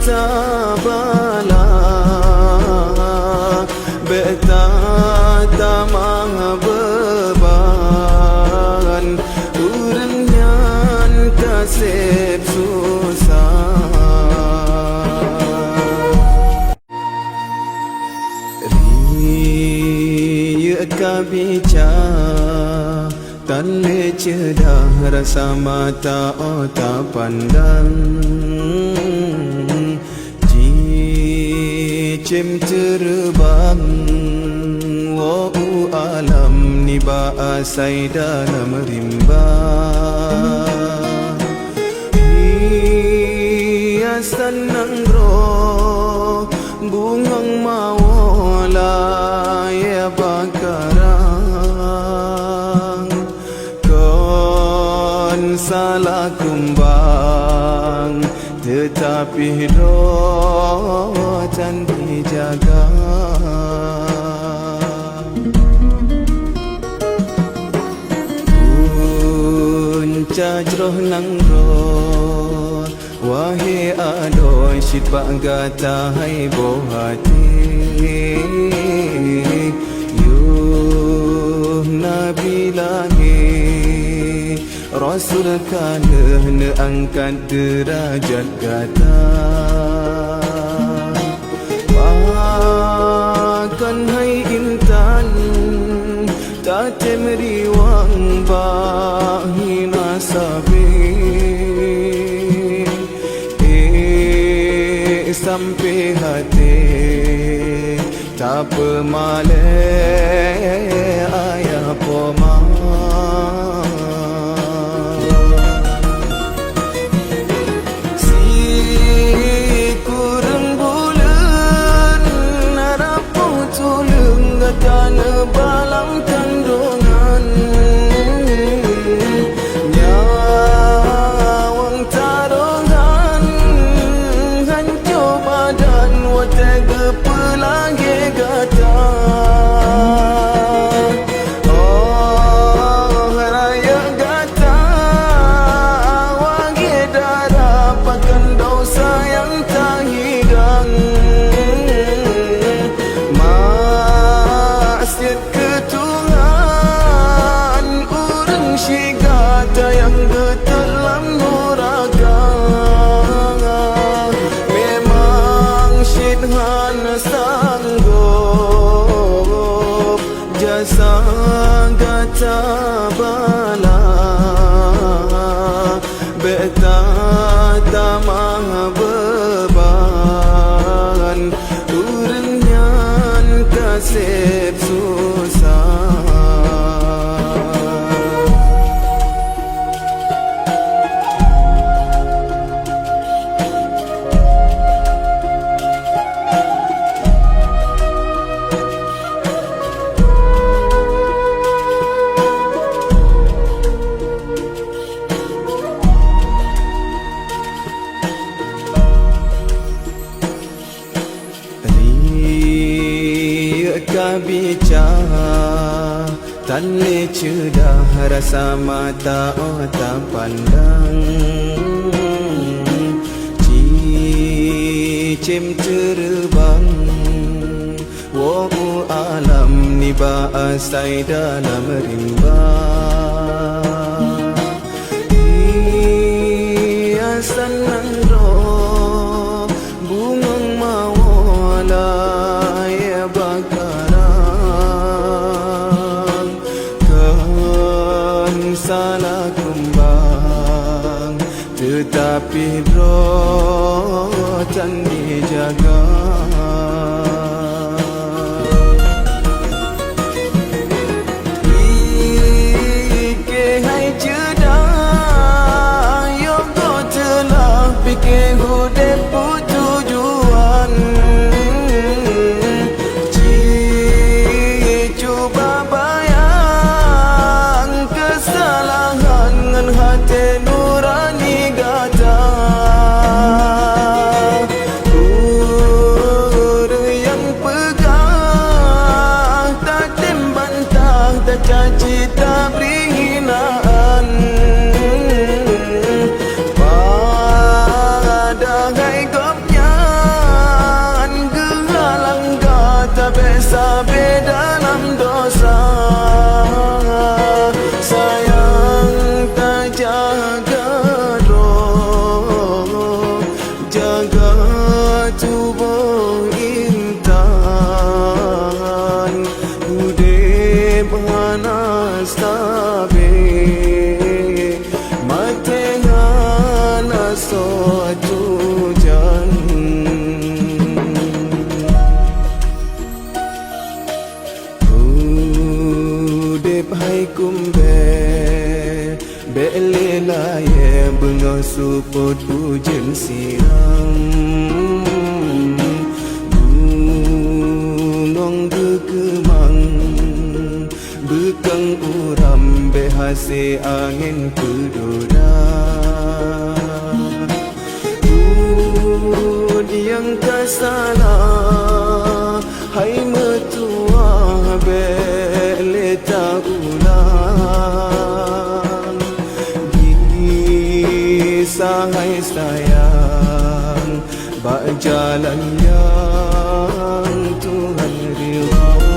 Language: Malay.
kata bala beta tamang beban urang nyan kasep susah riya kabica tan le cedah rasa mata otak pandang cem terbang wa'u alam ni ba'asai dalam rimba hiasan nang roh bungang mawala ya bakarang kon salah kumbang tetapi rotan dijaga puncak roh nang roh wahai adoy syit bagata hai bohati yuh nabi lagi Rasul kalah angkat derajat gata bahkan hai intan tak temeriwang bahina sabi sampai hati tak pemale ayah poma Tanah balang kandungan nyawang tarongan hancur badan watega pelagi gata oh raya gata wagi darah pakan dosa yang tak hidang ketuhan urang syigata yang getelam nuraga memang syidhan sanggup jasa gata bala beta tamang beban urang nyan kasep susah bicara tan le cedah rasa mata otak pandang cicim terbang wa'u alam ni ba'asai dalam rimba hiasan nang roh bungang mawala ya bakarang kan salah kumbang tetapi rotan dijaga fikir hudep tujuan cuba bayang kesalahan ngan hati nurani gata yang pegah tak dembantah tak caci tak beri hinaan hai gopnya stabe matengana suatu jan udep hai kumbe belela ye bunga suput hujan siram gunung gekemang bekang uram behase angin kedora yang kasalah hai metua beleta ulang sahai sayang bak jalan yang Tuhan ridha.